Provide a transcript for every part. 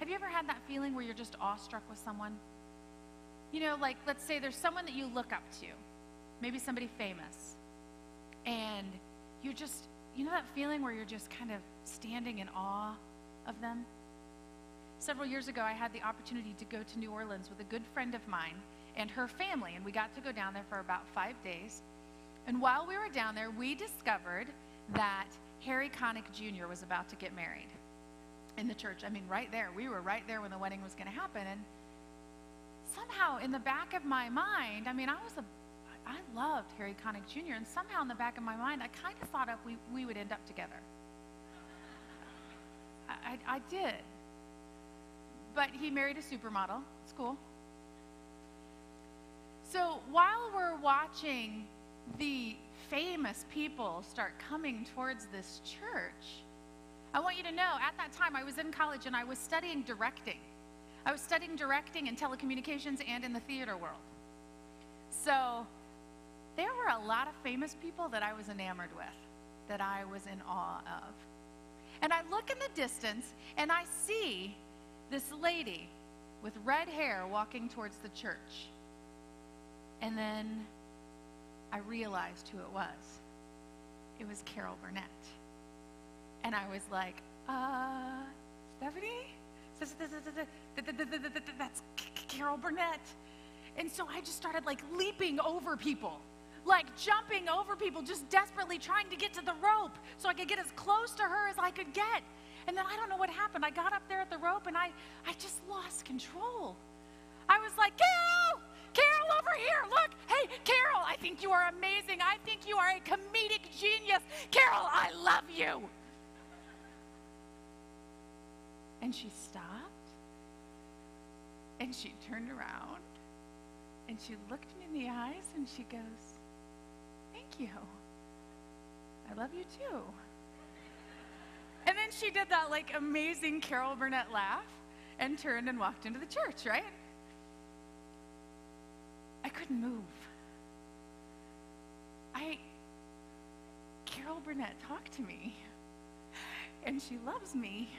Have you ever had that feeling where you're just awestruck with someone? You know, like, let's say there's someone that you look up to, maybe somebody famous, and you're just, you know that feeling where you're just kind of standing in awe of them? Several years ago, I had the opportunity to go to New Orleans with a good friend of mine and her family, and we got to go down there for about 5 days. And while we were down there, we discovered that Harry Connick Jr. was about to get married in the church. I mean, right there. We were right there when the wedding was going to happen. And somehow in the back of my mind, I mean, I loved Harry Connick Jr., and somehow in the back of my mind, I kind of thought we would end up together. I did. But he married a supermodel. It's cool. So while we're watching the famous people start coming towards this church, I want you to know, at that time, I was in college and I was studying directing. I was studying directing in telecommunications and in the theater world. So there were a lot of famous people that I was enamored with, that I was in awe of. And I look in the distance and I see this lady with red hair walking towards the church. And then I realized who it was. It was Carol Burnett. And I was like, Stephanie? That's Carol Burnett. And so I just started like leaping over people, like jumping over people, just desperately trying to get to the rope so I could get as close to her as I could get. And then I don't know what happened. I got up there at the rope and I just lost control. I was like, Carol! Carol, over here, look. Hey, Carol, I think you are amazing. I think you are a comedic genius. Carol, I love you. And she stopped, and she turned around, and she looked me in the eyes, and she goes, thank you. I love you too. And then she did that like amazing Carol Burnett laugh and turned and walked into the church, right? I couldn't move. Carol Burnett talked to me, and she loves me.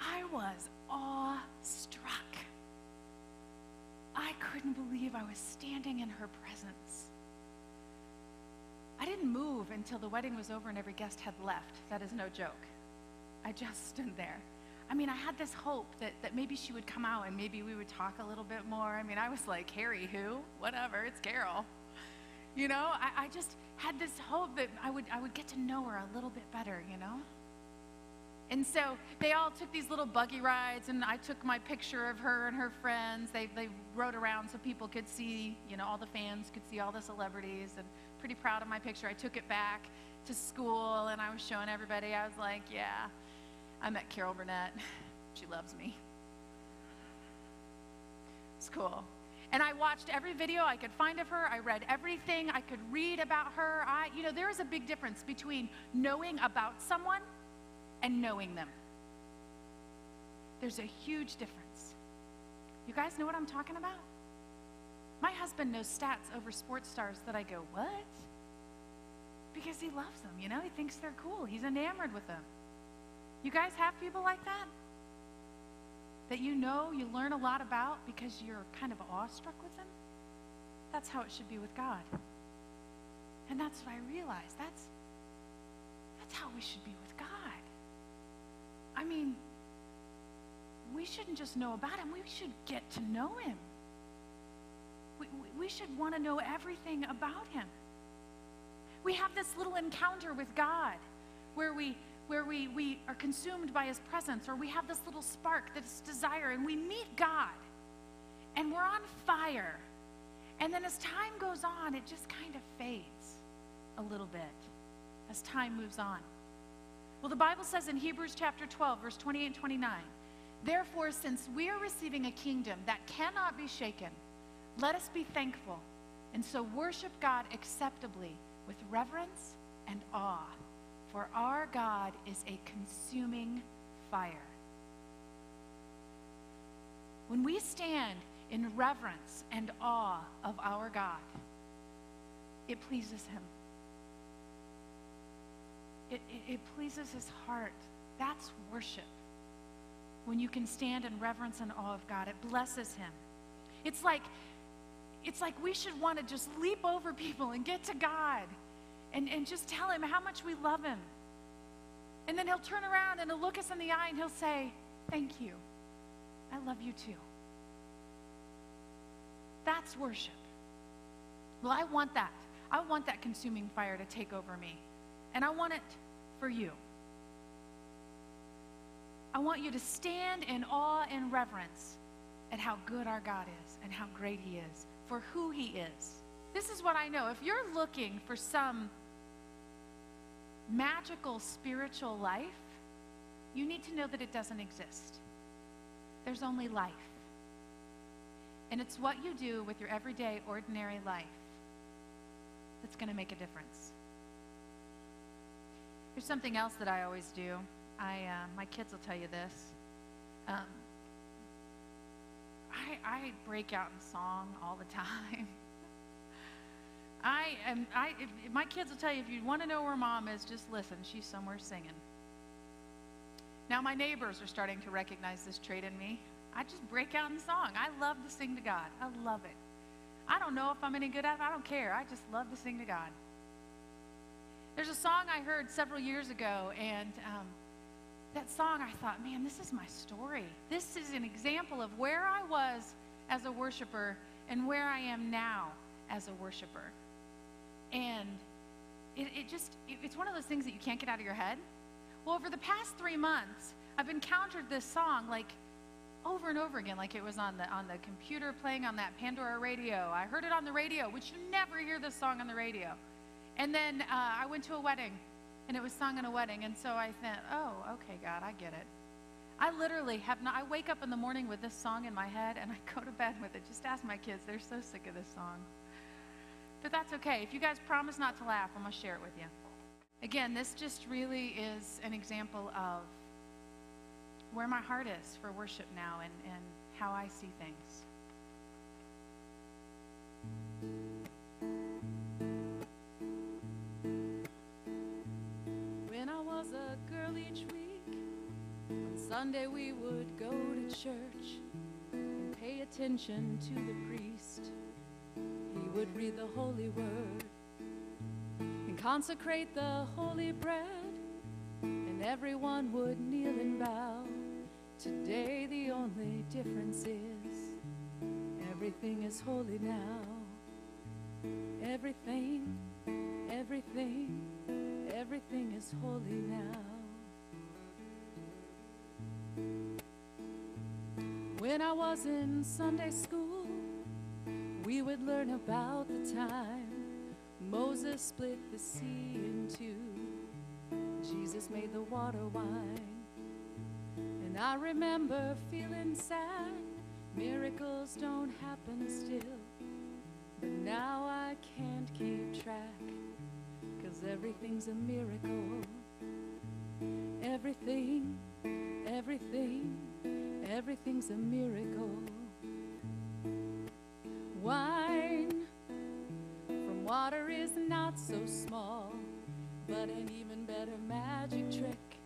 I was awestruck. I couldn't believe I was standing in her presence. I didn't move until the wedding was over and every guest had left. That is no joke. I just stood there. I mean, I had this hope that maybe she would come out and maybe we would talk a little bit more. I mean, I was like, Harry, who? Whatever, it's Carol. You know, I just had this hope that I would get to know her a little bit better, you know? And so they all took these little buggy rides, and I took my picture of her and her friends. They rode around so people could see, you know, all the fans could see all the celebrities, and pretty proud of my picture. I took it back to school, and I was showing everybody. I was like, yeah, I met Carol Burnett. She loves me. It's cool. And I watched every video I could find of her. I read everything I could read about her. You know, there is a big difference between knowing about someone and knowing them. There's a huge difference. You guys know what I'm talking about? My husband knows stats over sports stars that I go, what? Because he loves them, you know? He thinks they're cool. He's enamored with them. You guys have people like that? That you know, you learn a lot about because you're kind of awestruck with them? That's how it should be with God. And that's what I realized. That's how we should be with God. I mean, we shouldn't just know about him. We should get to know him. We should want to know everything about him. We have this little encounter with God where we are consumed by his presence, or we have this little spark, this desire, and we meet God, and we're on fire. And then as time goes on, it just kind of fades a little bit as time moves on. Well, the Bible says in Hebrews chapter 12, verse 28 and 29, therefore, since we are receiving a kingdom that cannot be shaken, let us be thankful, and so worship God acceptably with reverence and awe, for our God is a consuming fire. When we stand in reverence and awe of our God, it pleases him. it pleases his heart. That's worship. When you can stand in reverence and awe of God, it blesses him. It's like we should want to just leap over people and get to God and just tell him how much we love him. And then he'll turn around and he'll look us in the eye and he'll say, thank you. I love you too. That's worship. Well, I want that. I want that consuming fire to take over me. And I want it for you. I want you to stand in awe and reverence at how good our God is and how great he is, for who he is. This is what I know. If you're looking for some magical spiritual life, you need to know that it doesn't exist. There's only life. And it's what you do with your everyday, ordinary life that's going to make a difference. There's something else that I always do. My kids will tell you this. I break out in song all the time. My kids will tell you, if you want to know where mom is, just listen. She's somewhere singing. Now my neighbors are starting to recognize this trait in me. I just break out in song. I love to sing to God. I love it. I don't know if I'm any good at it. I don't care. I just love to sing to God. There's a song I heard several years ago, and that song, I thought, man, this is my story. This is an example of where I was as a worshiper and where I am now as a worshiper. And it's one of those things that you can't get out of your head. Well, over the past 3 months, I've encountered this song like over and over again, like it was on the computer playing on that Pandora radio. I heard it on the radio, which you never hear this song on the radio. And then I went to a wedding, and it was sung in a wedding, and so I thought, oh, okay, God, I get it. I literally have not, I wake up in the morning with this song in my head, and I go to bed with it. Just ask my kids. They're so sick of this song. But that's okay. If you guys promise not to laugh, I'm going to share it with you. Again, this just really is an example of where my heart is for worship now and how I see things. When I was a girl each week, on Sunday we would go to church and pay attention to the priest. He would read the holy word and consecrate the holy bread, and everyone would kneel and bow. Today the only difference is everything is holy now. Everything is holy now. When I was in Sunday school, we would learn about the time Moses split the sea in two. Jesus made the water wine. And I remember feeling sad. Miracles don't happen still. But now I can't keep track, 'cause everything's a miracle. Everything's a miracle. Wine from water is not so small, but an even better magic trick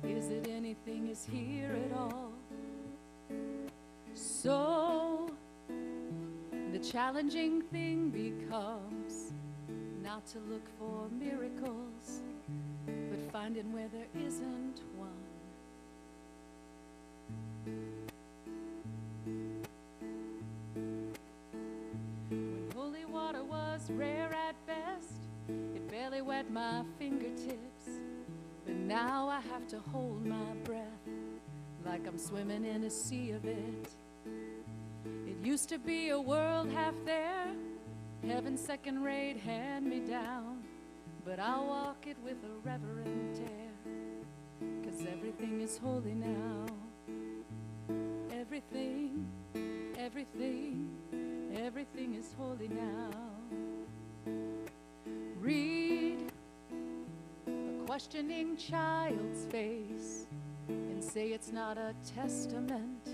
is that anything is here at all. So the challenging thing becomes not to look for miracles, but finding where there isn't one. When holy water was rare at best, it barely wet my fingertips. But now I have to hold my breath like I'm swimming in a sea of it. It used to be a world half there, heaven's second rate hand-me-down, but I'll walk it with a reverent air, 'cause everything is holy now. Everything is holy now. Read a questioning child's face and say it's not a testament.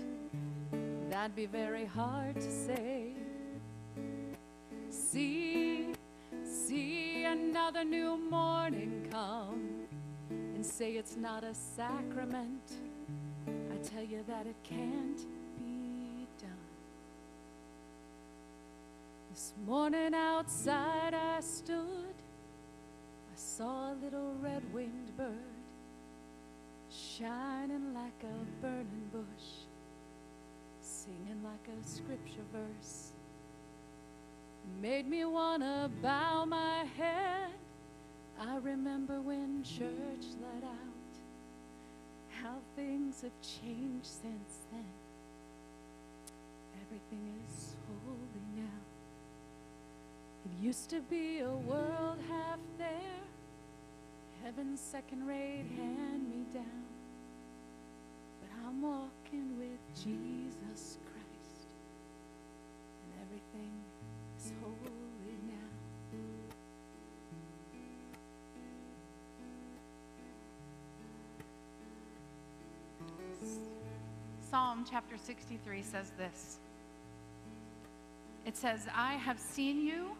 That'd be very hard to say. See another new morning come, and say it's not a sacrament, I tell you that it can't be done. This morning outside I stood, I saw a little red-winged bird shining like a burning bush, singing like a scripture verse. Made me wanna bow my head. I remember when church let out, how things have changed since then. Everything is holy now. It used to be a world half there, heaven's second-rate hand-me-down. But I'm walking with Jesus Christ, and everything is holy now. Psalm chapter 63 says this. It says, I have seen you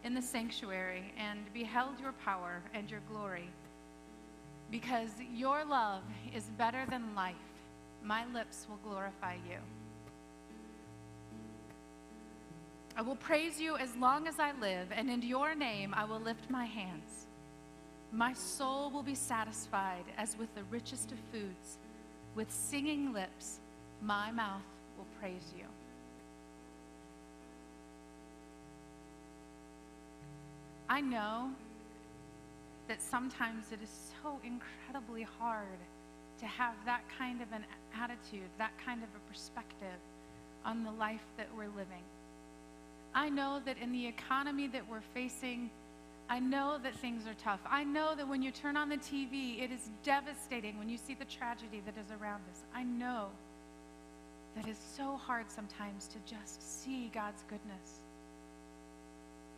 in the sanctuary and beheld your power and your glory. Because your love is better than life, my lips will glorify you. I will praise you as long as I live, and in your name I will lift my hands. My soul will be satisfied as with the richest of foods. With singing lips, my mouth will praise you. I know that sometimes it is so incredibly hard to have that kind of an attitude, that kind of a perspective on the life that we're living. I know that in the economy that we're facing, I know that things are tough. I know that when you turn on the TV, it is devastating when you see the tragedy that is around us. I know that it's so hard sometimes to just see God's goodness.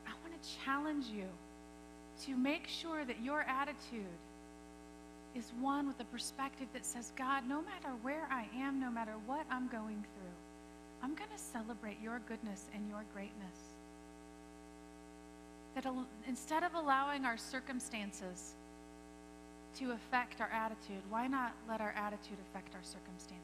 I want to challenge you to make sure that your attitude is one with a perspective that says, God, no matter where I am, no matter what I'm going through, I'm going to celebrate your goodness and your greatness. That instead of allowing our circumstances to affect our attitude, why not let our attitude affect our circumstances?